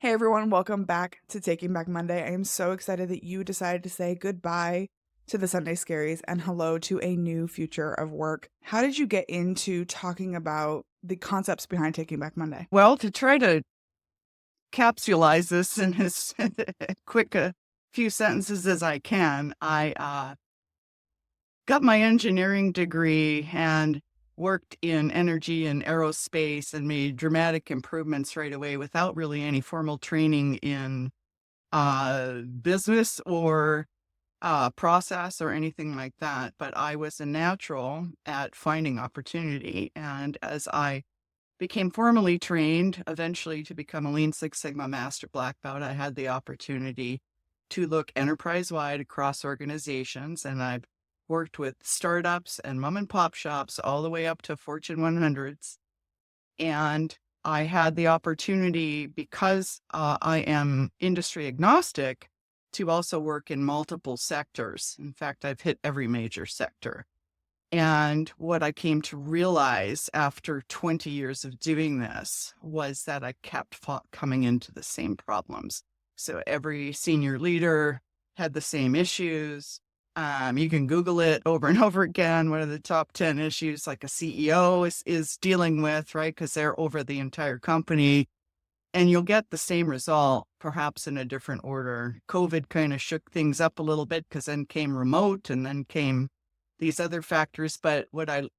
Hey everyone, welcome back to Taking Back Monday. I am so excited that you decided to say goodbye to the Sunday Scaries and hello to a new future of work. How did you get into talking about the concepts behind Taking Back Monday? Well, to try to capsulize this in as quick a few sentences as I can, I got my engineering degree and worked in energy and aerospace and made dramatic improvements right away without really any formal training in business or process or anything like that. But I was a natural at finding opportunity. And as I became formally trained eventually to become a Lean Six Sigma Master Black Belt, I had the opportunity to look enterprise-wide across organizations, and I've worked with startups and mom and pop shops all the way up to Fortune 100s. And I had the opportunity, because I am industry agnostic, to also work in multiple sectors. In fact, I've hit every major sector. And what I came to realize after 20 years of doing this was that I kept coming into the same problems. So every senior leader had the same issues. You can Google it over and over again. What are the top 10 issues like a CEO is dealing with, right? Because they're over the entire company. And you'll get the same result, perhaps in a different order. COVID kind of shook things up a little bit because then came remote and then came these other factors. But what I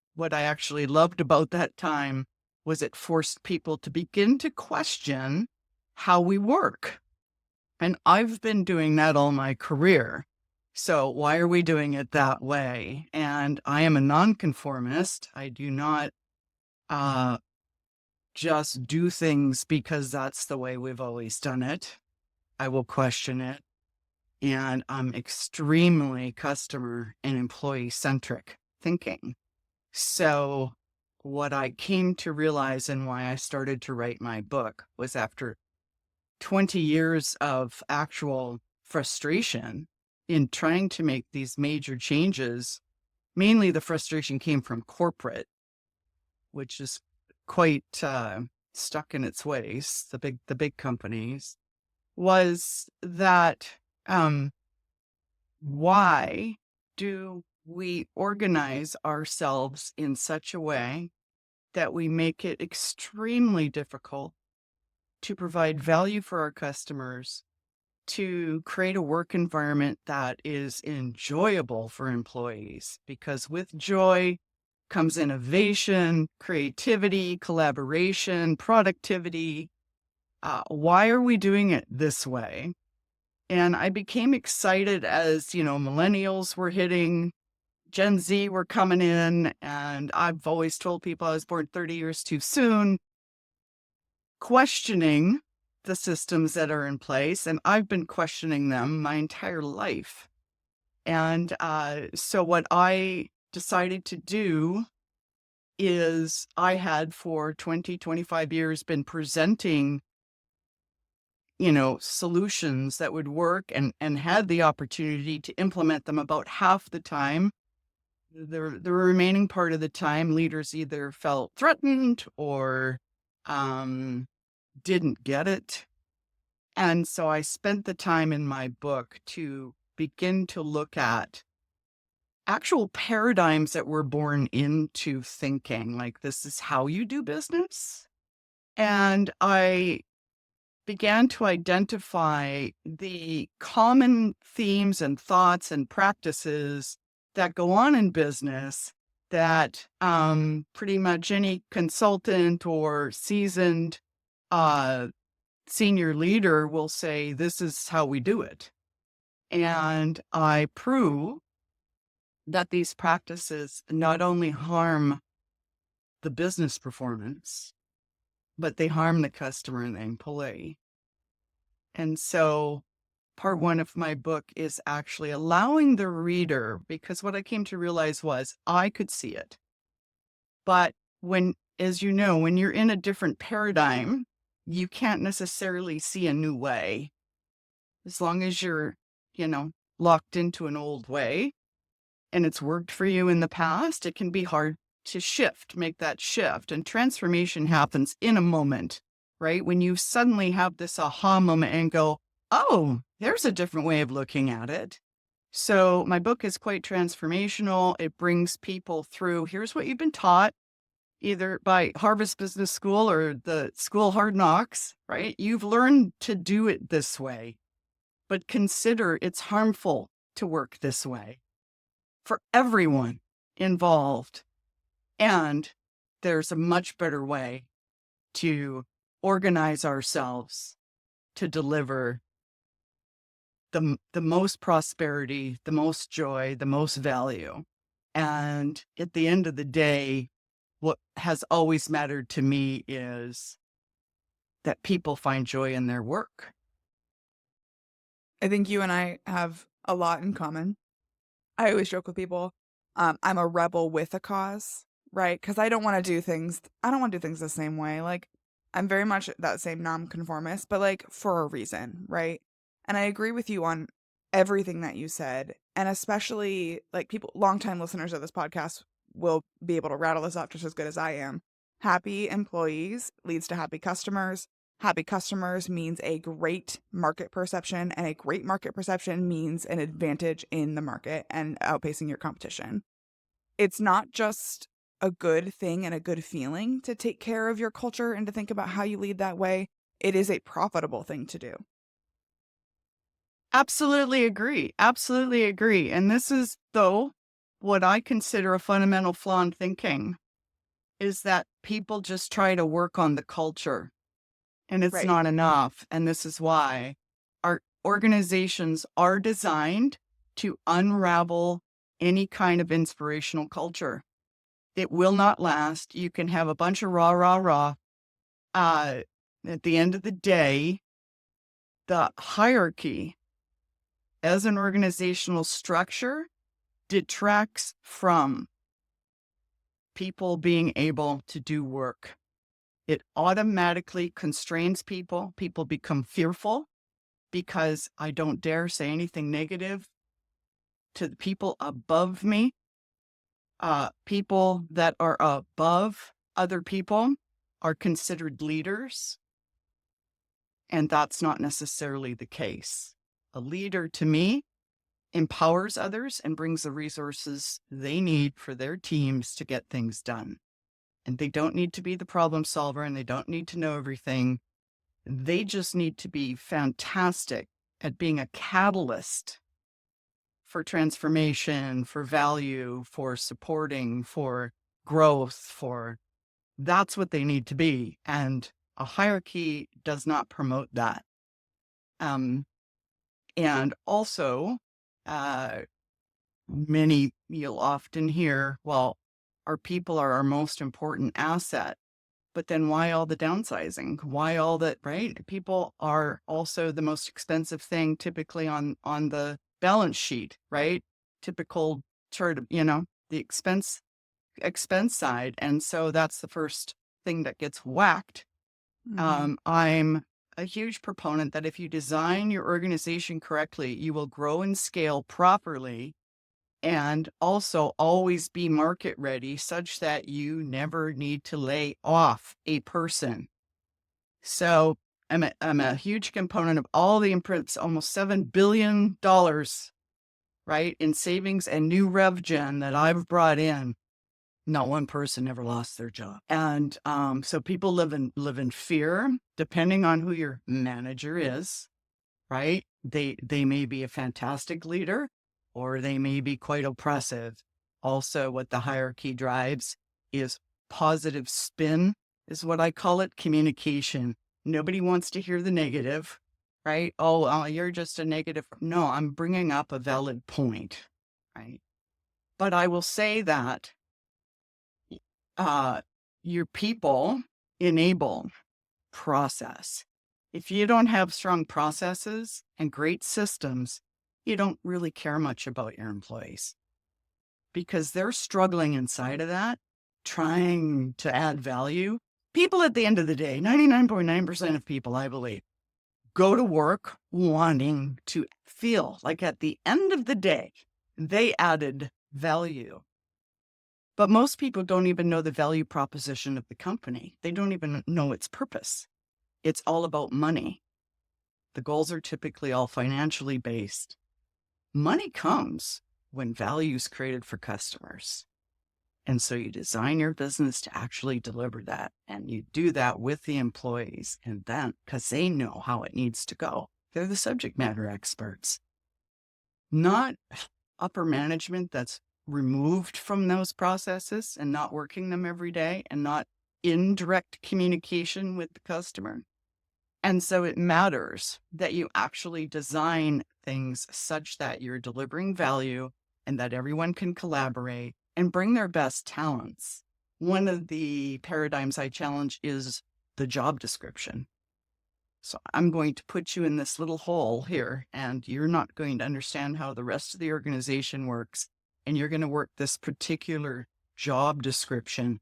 actually loved about that time was it forced people to begin to question how we work. And I've been doing that all my career. So why are we doing it that way? And I am a nonconformist. I do not just do things because that's the way we've always done it. I will question it. And I'm extremely customer and employee centric thinking. So what I came to realize and why I started to write my book was after 20 years of actual frustration in trying to make these major changes. Mainly the frustration came from corporate, which is quite stuck in its ways, the big companies, was that why do we organize ourselves in such a way that we make it extremely difficult to provide value for our customers, to create a work environment that is enjoyable for employees? Because with joy comes innovation, creativity, collaboration, productivity. Why are we doing it this way? And I became excited as, millennials were hitting, Gen Z were coming in, and I've always told people I was born 30 years too soon, questioning the systems that are in place. And I've been questioning them my entire life. And so what I decided to do is I had for 20, 25 years been presenting solutions that would work and had the opportunity to implement them about half the time. The remaining part of the time, leaders either felt threatened or didn't get it. And so I spent the time in my book to begin to look at actual paradigms that were born into thinking, like this is how you do business. And I began to identify the common themes and thoughts and practices that go on in business that pretty much any consultant or seasoned senior leader will say, this is how we do it. And I prove that these practices not only harm the business performance, but they harm the customer and the employee. And so part one of my book is actually allowing the reader, because what I came to realize was I could see it. But as you know, when you're in a different paradigm, you can't necessarily see a new way. As long as you're, locked into an old way and it's worked for you in the past, it can be hard to make that shift. And transformation happens in a moment right? When you suddenly have this aha moment and go, oh, there's a different way of looking at it. So my book is quite transformational. It brings people through, here's what you've been taught, either by Harvard Business School or the School Hard Knocks, right? You've learned to do it this way, but consider it's harmful to work this way for everyone involved. And there's a much better way to organize ourselves to deliver the most prosperity, the most joy, the most value. And at the end of the day, what has always mattered to me is that people find joy in their work. I think you and I have a lot in common. I always joke with people, I'm a rebel with a cause, right? Because I don't want to do things the same way. Like, I'm very much that same nonconformist, but like for a reason, right? And I agree with you on everything that you said. And especially like people, longtime listeners of this podcast will be able to rattle this off just as good as I am. Happy employees leads to happy customers. Happy customers means a great market perception, and a great market perception means an advantage in the market and outpacing your competition. It's not just a good thing and a good feeling to take care of your culture and to think about how you lead that way. It is a profitable thing to do. Absolutely agree. Absolutely agree. And this is, though, what I consider a fundamental flaw in thinking is that people just try to work on the culture. And it's Right. not enough. And this is why our organizations are designed to unravel any kind of inspirational culture. It will not last. You can have a bunch of rah, rah, rah. At the end of the day, the hierarchy as an organizational structure detracts from people being able to do work. It automatically constrains people. People become fearful because I don't dare say anything negative to the people above me. People that are above other people are considered leaders, and that's not necessarily the case. A leader, to me, empowers others and brings the resources they need for their teams to get things done. And they don't need to be the problem solver, and they don't need to know everything. They just need to be fantastic at being a catalyst for transformation, for value, for supporting, for growth, that's what they need to be. And a hierarchy does not promote that. And also, uh, you'll often hear, well, our people are our most important asset. But then why all the downsizing? Why all that, right? People are also the most expensive thing typically on the balance sheet, right? Typical sort of, the expense side. And so that's the first thing that gets whacked. Mm-hmm. I'm a huge proponent that if you design your organization correctly, you will grow and scale properly, and also always be market ready such that you never need to lay off a person. So I'm a huge component of all the imprints, almost $7 billion, right, in savings and new rev gen that I've brought in. Not one person ever lost their job. And so people live in fear, depending on who your manager is, right? They may be a fantastic leader, or they may be quite oppressive. Also, what the hierarchy drives is positive spin, is what I call it, communication. Nobody wants to hear the negative, right? Oh, you're just a negative. No, I'm bringing up a valid point, right? But I will say that your people enable process. If you don't have strong processes and great systems, you don't really care much about your employees because they're struggling inside of that, trying to add value. People at the end of the day, 99.9% of people, I believe, go to work wanting to feel like at the end of the day, they added value. But most people don't even know the value proposition of the company. They don't even know its purpose. it's all about money. The goals are typically all financially based. Money comes when value is created for customers. And so you design your business to actually deliver that. And you do that with the employees. And then, because they know how it needs to go, they're the subject matter experts, not upper management that's removed from those processes and not working them every day and not in direct communication with the customer. And so it matters that you actually design things such that you're delivering value and that everyone can collaborate and bring their best talents. One of the paradigms I challenge is the job description. So I'm going to put you in this little hole here, and you're not going to understand how the rest of the organization works. And you're going to work this particular job description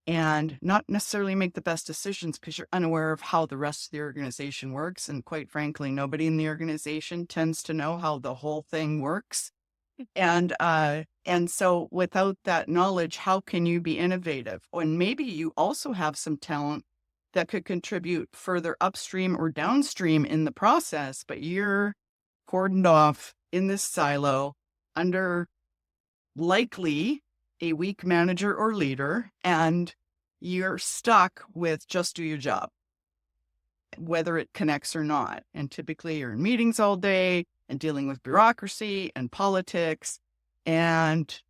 and not necessarily make the best decisions because you're unaware of how the rest of the organization works. And quite frankly, nobody in the organization tends to know how the whole thing works. And so without that knowledge, how can you be innovative? And maybe you also have some talent that could contribute further upstream or downstream in the process, but you're cordoned off in this silo under likely a weak manager or leader, and you're stuck with just do your job, whether it connects or not. And typically you're in meetings all day and dealing with bureaucracy and politics. And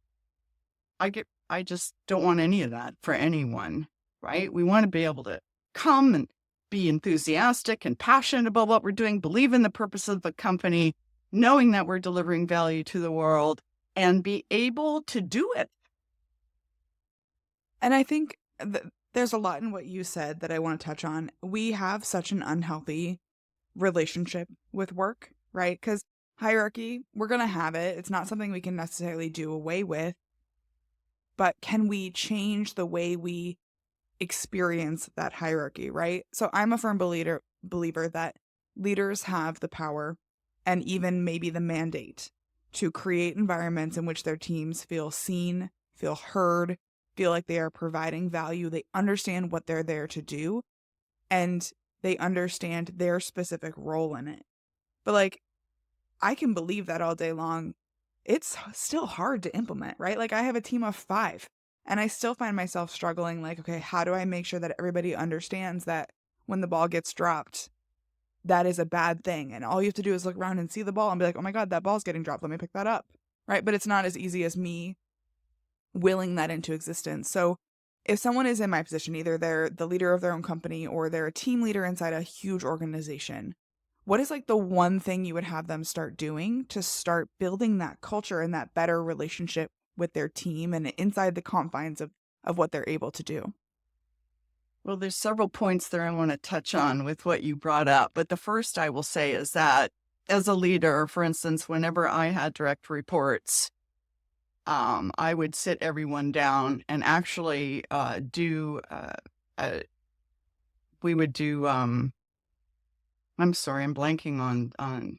I just don't want any of that for anyone, right? We want to be able to come and be enthusiastic and passionate about what we're doing, believe in the purpose of the company, knowing that we're delivering value to the world, and be able to do it. And I think there's a lot in what you said that I want to touch on. We have such an unhealthy relationship with work, right? Because hierarchy, we're going to have it. It's not something we can necessarily do away with. But can we change the way we experience that hierarchy, right? So I'm a firm believer that leaders have the power and even maybe the mandate to create environments in which their teams feel seen, feel heard, feel like they are providing value. They understand what they're there to do, and they understand their specific role in it. But like, I can believe that all day long. It's still hard to implement, right? Like, I have a team of 5 and I still find myself struggling. Like, okay, how do I make sure that everybody understands that when the ball gets dropped, that is a bad thing? And all you have to do is look around and see the ball and be like, oh my God, that ball's getting dropped. Let me pick that up. Right. But it's not as easy as me willing that into existence. So if someone is in my position, either they're the leader of their own company or they're a team leader inside a huge organization, what is like the one thing you would have them start doing to start building that culture and that better relationship with their team and inside the confines of what they're able to do? Well, there's several points there I want to touch on with what you brought up. But the first I will say is that as a leader, for instance, whenever I had direct reports, I would sit everyone down and actually we would do, I'm sorry, I'm blanking on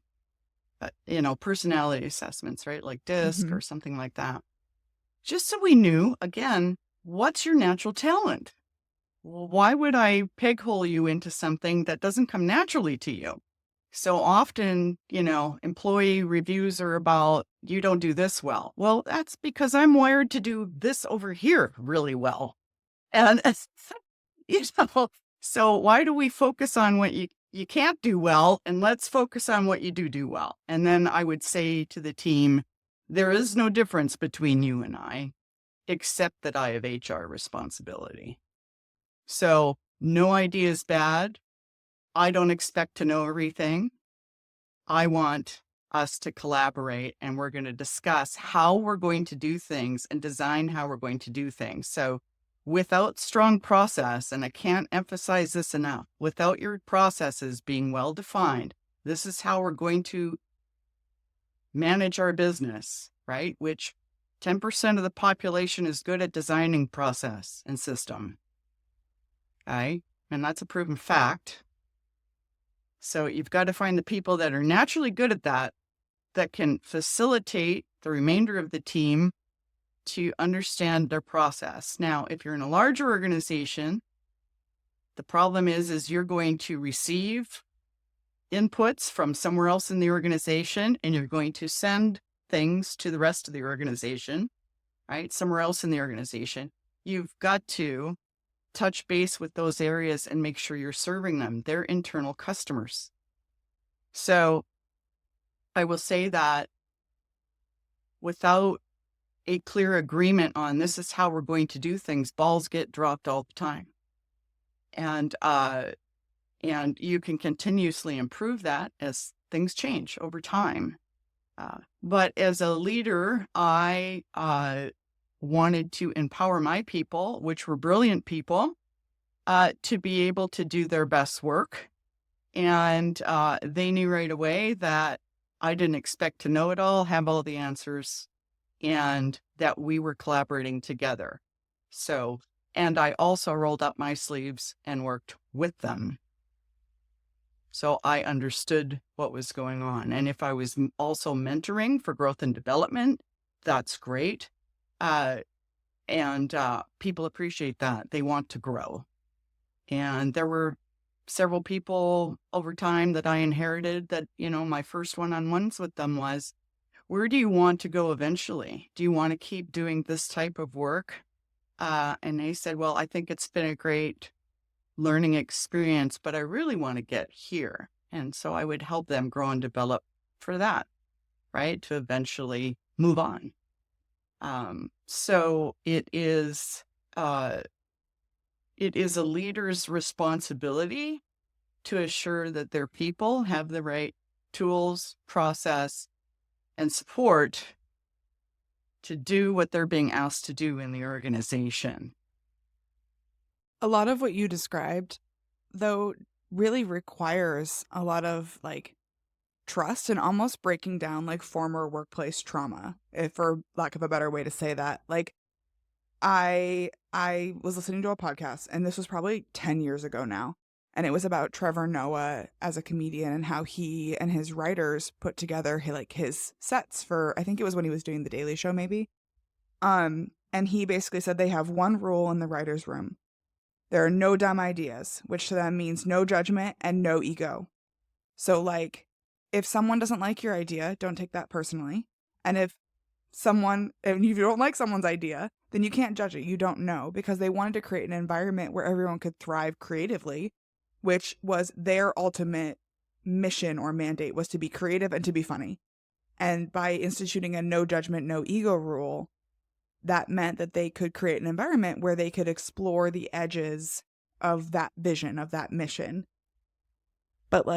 personality assessments, right? Like DISC Mm-hmm. or something like that. Just so we knew, again, what's your natural talent? Well, why would I peg hole you into something that doesn't come naturally to you? So often, employee reviews are about, you don't do this well. Well, that's because I'm wired to do this over here really well. And, so why do we focus on what you can't do well, and let's focus on what you do well? And then I would say to the team, there is no difference between you and I, except that I have HR responsibility. So no idea is bad. I don't expect to know everything. I want us to collaborate, and we're going to discuss how we're going to do things and design how we're going to do things. So without strong process, and I can't emphasize this enough, without your processes being well defined, this is how we're going to manage our business, right? Which 10% of the population is good at designing process and system. Okay? And that's a proven fact. So you've got to find the people that are naturally good at that can facilitate the remainder of the team to understand their process. Now, if you're in a larger organization, The problem is you're going to receive inputs from somewhere else in the organization, and you're going to send things to the rest of the organization, right? Somewhere else in the organization. You've got to touch base with those areas and make sure you're serving them. They're internal customers. So I will say that without a clear agreement on this is how we're going to do things, balls get dropped all the time. And you can continuously improve that as things change over time. But as a leader, I wanted to empower my people, which were brilliant people, to be able to do their best work. And they knew right away that I didn't expect to know it all, have all the answers, and that we were collaborating together. So, and I also rolled up my sleeves and worked with them. So I understood what was going on. And if I was also mentoring for growth and development, that's great. And people appreciate that. They want to grow. And there were several people over time that I inherited that, my first one-on-ones with them was, where do you want to go eventually? Do you want to keep doing this type of work? And they said, well, I think it's been a great learning experience, but I really want to get here. And so I would help them grow and develop for that, right? To eventually move on. So it is a leader's responsibility to assure that their people have the right tools, process, and support to do what they're being asked to do in the organization. A lot of what you described, though, really requires a lot of trust and almost breaking down former workplace trauma, if for lack of a better way to say that. I was listening to a podcast, and this was probably 10 years ago now, and it was about Trevor Noah as a comedian and how he and his writers put together his sets for, I think it was when he was doing The Daily Show maybe. And he basically said they have one rule in the writer's room. There are no dumb ideas, which to them means no judgment and no ego. So if someone doesn't like your idea, don't take that personally. And if you don't like someone's idea, then you can't judge it. You don't know, because they wanted to create an environment where everyone could thrive creatively, which was their ultimate mission or mandate, was to be creative and to be funny. And by instituting a no judgment, no ego rule, that meant that they could create an environment where they could explore the edges of that vision, of that mission. But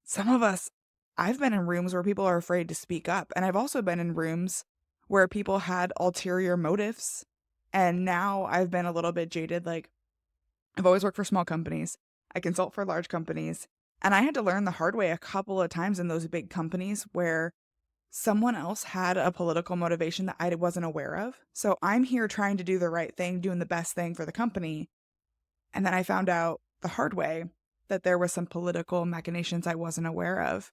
some of us, I've been in rooms where people are afraid to speak up. And I've also been in rooms where people had ulterior motives. And now I've been a little bit jaded. I've always worked for small companies. I consult for large companies. And I had to learn the hard way a couple of times in those big companies where someone else had a political motivation that I wasn't aware of. So I'm here trying to do the right thing, doing the best thing for the company. And then I found out the hard way that there were some political machinations I wasn't aware of.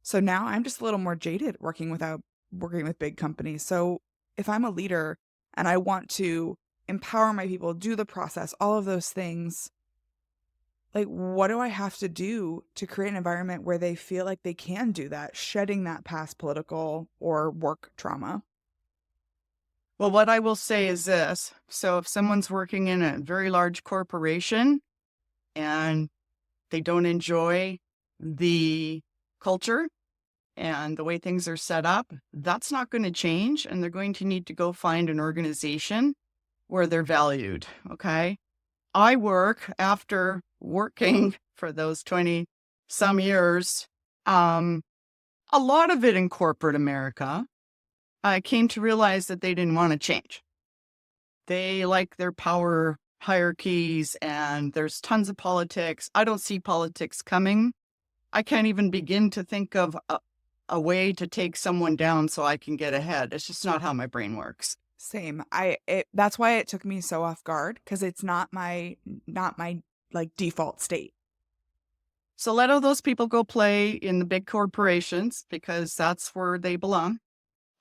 So now I'm just a little more jaded working with big companies. So if I'm a leader and I want to empower my people, do the process, all of those things, what do I have to do to create an environment where they feel like they can do that, shedding that past political or work trauma? Well, what I will say is this. So if someone's working in a very large corporation and they don't enjoy the culture and the way things are set up, that's not going to change. And they're going to need to go find an organization where they're valued. Okay. I work after working for those 20 some years, a lot of it in corporate America. I came to realize that they didn't want to change. They like their power hierarchies, and there's tons of politics. I don't see politics coming. I can't even begin to think of a way to take someone down so I can get ahead. It's just not how my brain works. Same. That's why it took me so off guard, because it's not my default state. So let all those people go play in the big corporations, because that's where they belong.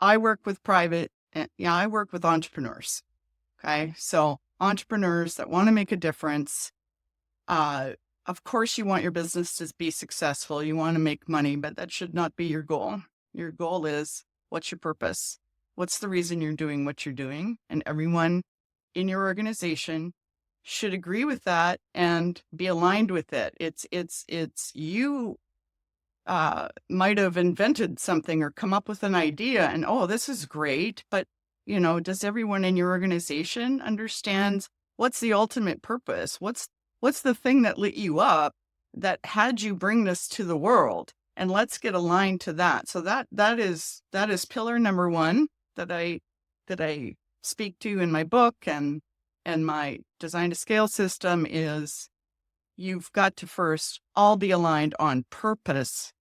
I work with I work with entrepreneurs. Okay. So entrepreneurs that want to make a difference, Uh, of course, you want your business to be successful. You want to make money, but that should not be your goal. Your goal is, what's your purpose? What's the reason you're doing what you're doing? And everyone in your organization should agree with that and be aligned with it. It's you might have invented something or come up with an idea and, oh, this is great. But, does everyone in your organization understand what's the ultimate purpose? What's the thing that lit you up that had you bring this to the world? And let's get aligned to that. So that is pillar number one that I speak to in my book and my design to scale system is you've got to first all be aligned on purpose.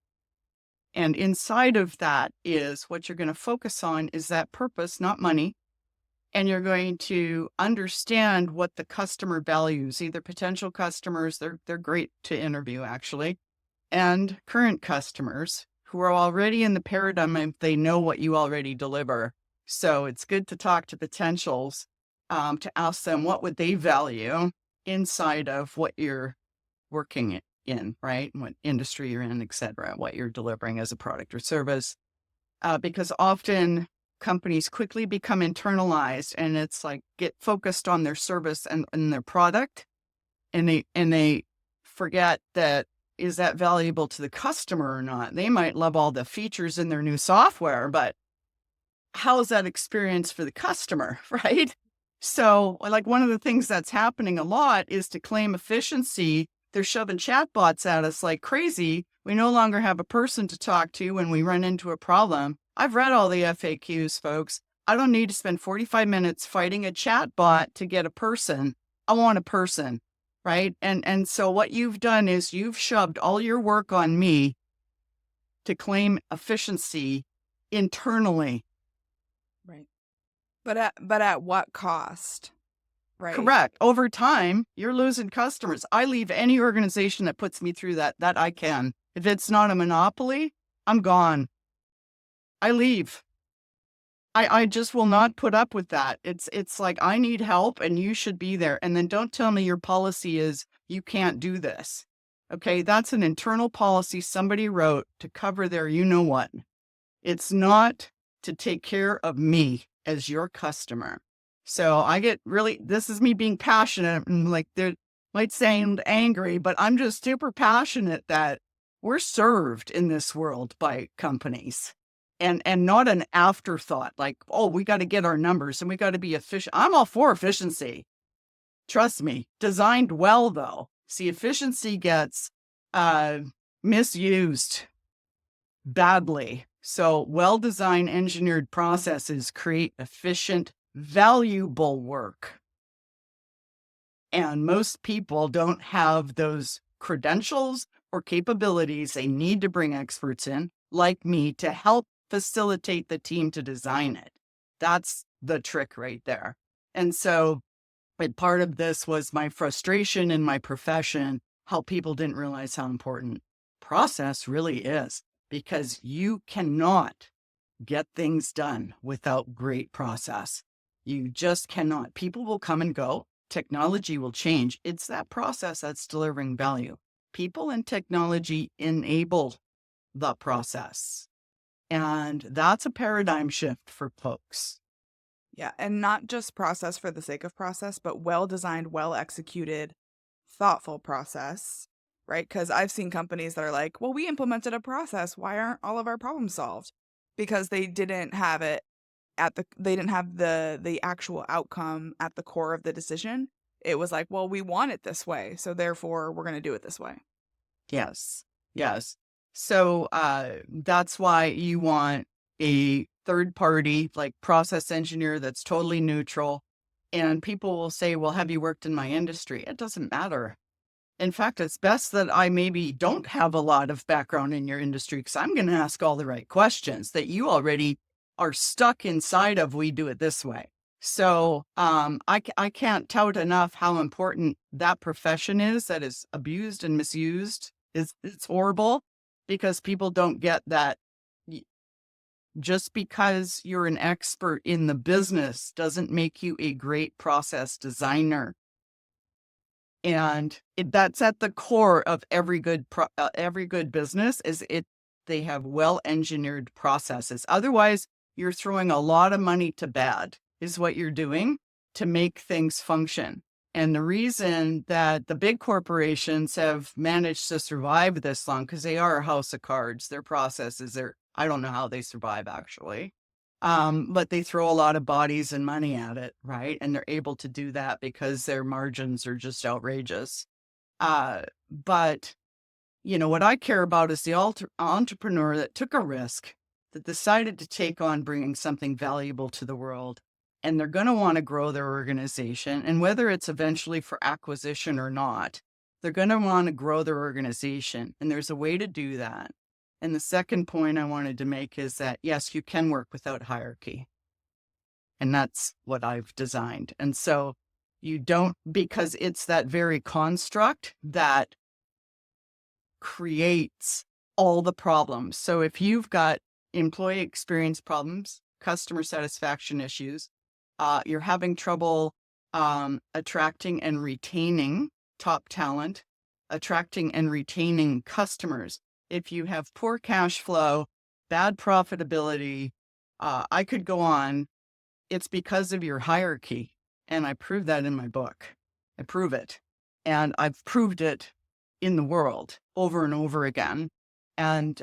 And inside of that is what you're going to focus on is that purpose, not money. And you're going to understand what the customer values, either potential customers, they're great to interview actually, and current customers who are already in the paradigm if they know what you already deliver. So it's good to talk to potentials, to ask them what would they value inside of what you're working in, right? What industry you're in, et cetera, what you're delivering as a product or service. Because often companies quickly become internalized and it's like get focused on their service and their product. And they forget that, is that valuable to the customer or not? They might love all the features in their new software, but how is that experience for the customer, right? So like one of the things that's happening a lot is to claim efficiency. They're shoving chatbots at us like crazy. We no longer have a person to talk to when we run into a problem. I've read all the FAQs, folks. I don't need to spend 45 minutes fighting a chatbot to get a person. I want a person, right? And so what you've done is you've shoved all your work on me to claim efficiency internally. Right. But at what cost? Right. Correct. Over time, you're losing customers. I leave any organization that puts me through that I can. If it's not a monopoly, I'm gone. I leave. I just will not put up with that. It's like, I need help and you should be there. And then don't tell me your policy is you can't do this. Okay. That's an internal policy somebody wrote to cover their, what. It's not to take care of me as your customer. So I get really, this is me being passionate and like they might sound angry, but I'm just super passionate that we're served in this world by companies and not an afterthought like, oh, we got to get our numbers and we got to be efficient. I'm all for efficiency. Trust me, designed well though. See, efficiency gets misused badly. So well-designed engineered processes create efficient, valuable work. And most people don't have those credentials or capabilities. They need to bring experts in like me to help facilitate the team to design it. That's the trick right there. And so part of this was my frustration in my profession, how people didn't realize how important process really is. Because you cannot get things done without great process. You just cannot. People will come and go. Technology will change. It's that process that's delivering value. People and technology enable the process. And that's a paradigm shift for folks. Yeah. And not just process for the sake of process, but well-designed, well-executed, thoughtful process. Right? Because I've seen companies that are like, well, we implemented a process. Why aren't all of our problems solved? Because they didn't have it they didn't have the actual outcome at the core of the decision. It was like, well, we want it this way, so therefore we're going to do it this way. Yes. Yes. So that's why you want a third party, like process engineer that's totally neutral. And people will say, well, have you worked in my industry? It doesn't matter. In fact, it's best that I maybe don't have a lot of background in your industry because I'm going to ask all the right questions that you already are stuck inside of. We do it this way. So I can't tout enough how important that profession is that is abused and misused. It's horrible because people don't get that. Just because you're an expert in the business doesn't make you a great process designer. And that's at the core of every good business is they have well-engineered processes. Otherwise, you're throwing a lot of money to bed is what you're doing to make things function. And the reason that the big corporations have managed to survive this long, because they are a house of cards, their processes are, I don't know how they survive actually. But they throw a lot of bodies and money at it, right? And they're able to do that because their margins are just outrageous. But what I care about is the entrepreneur that took a risk, that decided to take on bringing something valuable to the world, and they're going to want to grow their organization. And whether it's eventually for acquisition or not, they're going to want to grow their organization. And there's a way to do that. And the second point I wanted to make is that, yes, you can work without hierarchy. And that's what I've designed. And so you don't, because it's that very construct that creates all the problems. So if you've got employee experience problems, customer satisfaction issues, you're having trouble attracting and retaining top talent, attracting and retaining customers. If you have poor cash flow, bad profitability, I could go on. It's because of your hierarchy. And I prove that in my book. I prove it. And I've proved it in the world over and over again. And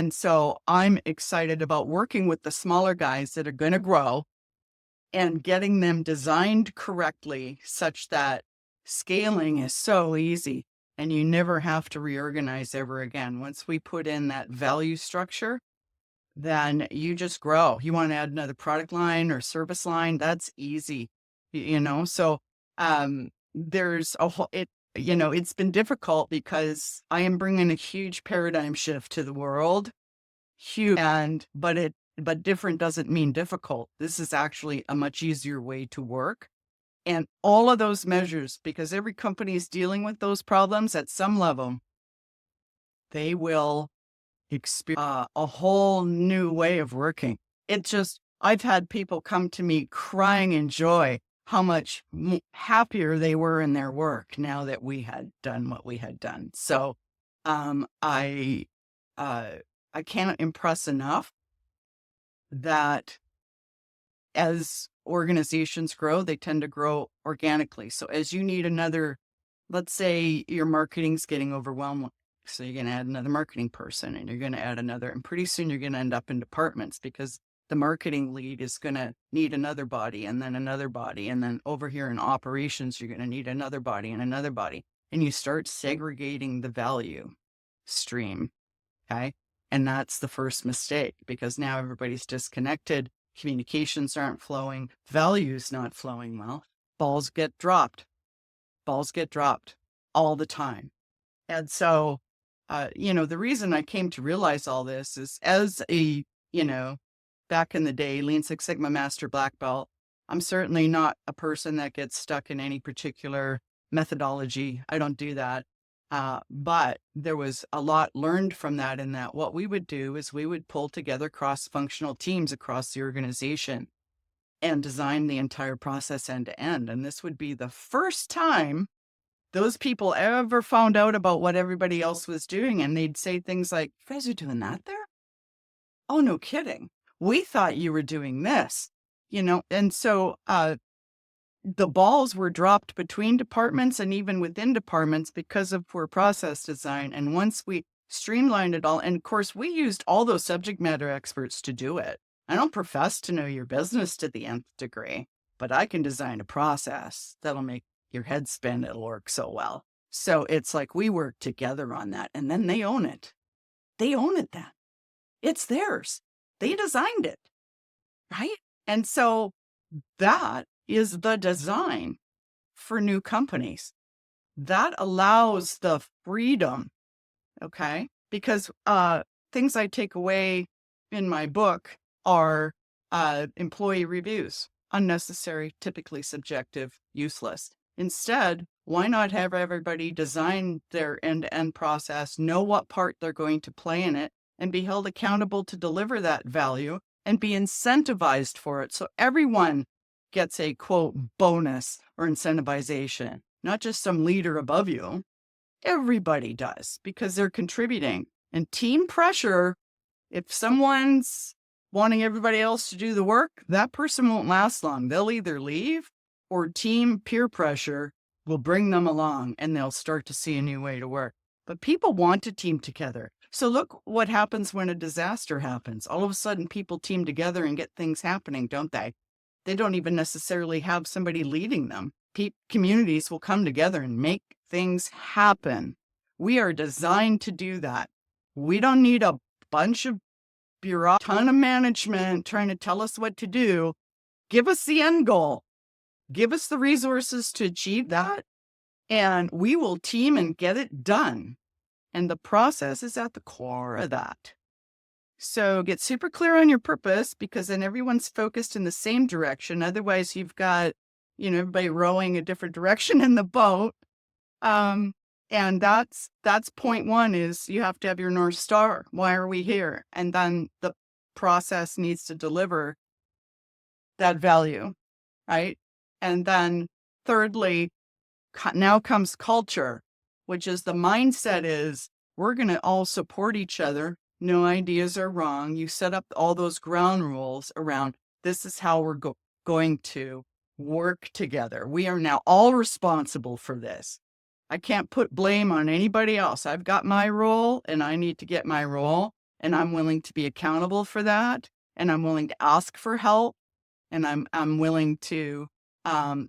so I'm excited about working with the smaller guys that are going to grow and getting them designed correctly such that scaling is so easy and you never have to reorganize ever again. Once we put in that value structure, then you just grow. You want to add another product line or service line, that's easy, So there's a whole, it's been difficult because I am bringing a huge paradigm shift to the world. Huge, but different doesn't mean difficult. This is actually a much easier way to work. And all of those measures, because every company is dealing with those problems at some level, they will experience a whole new way of working. I've had people come to me crying in joy how much happier they were in their work now that we had done what we had done. So I can't impress enough that as organizations grow, they tend to grow organically. So as you need another, let's say your marketing's getting overwhelmed. So you're going to add another marketing person and you're going to add another, and pretty soon you're going to end up in departments because the marketing lead is going to need another body and then another body. And then over here in operations, you're going to need another body and another body. And you start segregating the value stream. Okay. And that's the first mistake because now everybody's disconnected. Communications aren't flowing. Value's not flowing well. Balls get dropped all the time. And so, the reason I came to realize all this is as a, back in the day, Lean Six Sigma Master Black Belt, I'm certainly not a person that gets stuck in any particular methodology. I don't do that. But there was a lot learned from that in that what we would do is we would pull together cross-functional teams across the organization and design the entire process end to end. And this would be the first time those people ever found out about what everybody else was doing. And they'd say things like, "You guys are doing that there? Oh, no kidding. We thought you were doing this," And so, the balls were dropped between departments and even within departments because of poor process design. And once we streamlined it all, and of course, we used all those subject matter experts to do it. I don't profess to know your business to the nth degree, but I can design a process that'll make your head spin. It'll work so well. So it's like we work together on that, and then they own it. They own it then. It's theirs. They designed it, right? And so that is the design for new companies. That allows the freedom, okay? Because things I take away in my book are employee reviews, unnecessary, typically subjective, useless. Instead, why not have everybody design their end-to-end process, know what part they're going to play in it, and be held accountable to deliver that value and be incentivized for it. So everyone gets a quote bonus or incentivization. not just some leader above you. Everybody does because they're contributing. And team pressure, if someone's wanting everybody else to do the work, that person won't last long. They'll either leave or team peer pressure will bring them along and they'll start to see a new way to work. But people want to team together. So look what happens when a disaster happens. All of a sudden, people team together and get things happening, don't they? They don't even necessarily have somebody leading them. Communities will come together and make things happen. We are designed to do that. We don't need a bunch of ton of management trying to tell us what to do. Give us the end goal. Give us the resources to achieve that, and we will team and get it done. And the process is at the core of that. So get super clear on your purpose, because then everyone's focused in the same direction. Otherwise, you've got, everybody rowing a different direction in the boat. And that's point one, is you have to have your North Star. Why are we here? And then the process needs to deliver that value, right? And then thirdly, now comes culture, which is the mindset is we're going to all support each other. No ideas are wrong. You set up all those ground rules around this is how we're going to work together. We are now all responsible for this. I can't put blame on anybody else. I've got my role and I need to get my role, and I'm willing to be accountable for that. And I'm willing to ask for help, and I'm willing to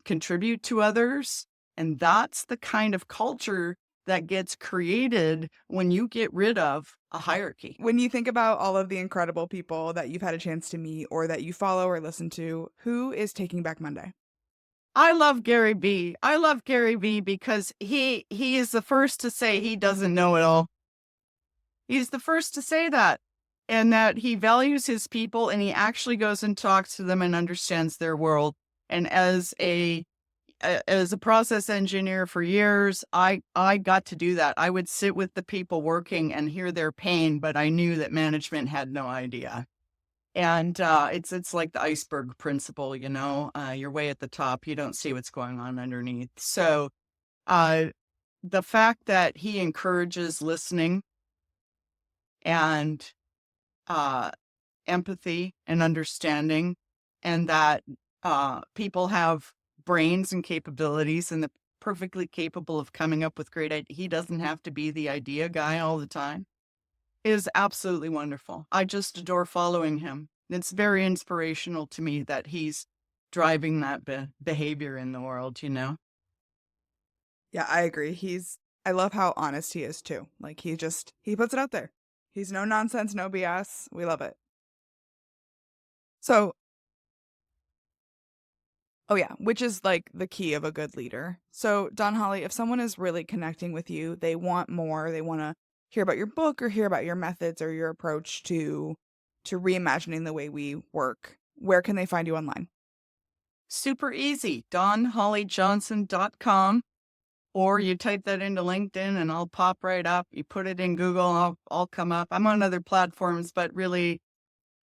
contribute to others. And that's the kind of culture that gets created when you get rid of a hierarchy. When you think about all of the incredible people that you've had a chance to meet or that you follow or listen to, who is Taking Back Monday? I love Gary Vee. I love Gary Vee because he is the first to say he doesn't know it all. He's the first to say that, and that he values his people and he actually goes and talks to them and understands their world. And as a process engineer for years, I got to do that. I would sit with the people working and hear their pain, but I knew that management had no idea. And it's like the iceberg principle, you're way at the top. You don't see what's going on underneath. So the fact that he encourages listening and empathy and understanding, and that people have brains and capabilities and they're perfectly capable of coming up with great ideas. He doesn't have to be the idea guy all the time. Is absolutely wonderful. I just adore following him. It's very inspirational to me that he's driving that behavior in the world, Yeah, I agree. I love how honest he is too. Like he puts it out there. He's no nonsense, no BS. We love it. So, oh yeah, which is like the key of a good leader. So, Don Holly, if someone is really connecting with you, they want more, they want to hear about your book or hear about your methods or your approach to reimagining the way we work, where can they find you online? Super easy. DonHollyJohnson.com, or you type that into LinkedIn and I'll pop right up. You put it in Google, I'll come up. I'm on other platforms, but really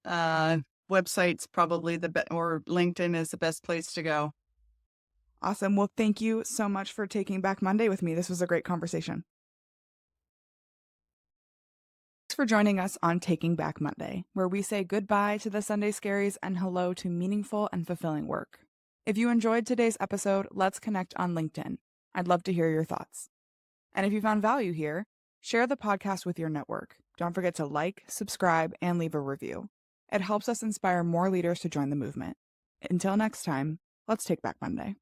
website's probably or LinkedIn is the best place to go. Awesome. Well, thank you so much for taking back Monday with me. This was a great conversation. Thanks for joining us on Taking Back Monday, where we say goodbye to the Sunday scaries and hello to meaningful and fulfilling work. If you enjoyed today's episode, let's connect on LinkedIn. I'd love to hear your thoughts. And if you found value here, share the podcast with your network. Don't forget to like, subscribe, and leave a review. It helps us inspire more leaders to join the movement. Until next time, let's take back Monday.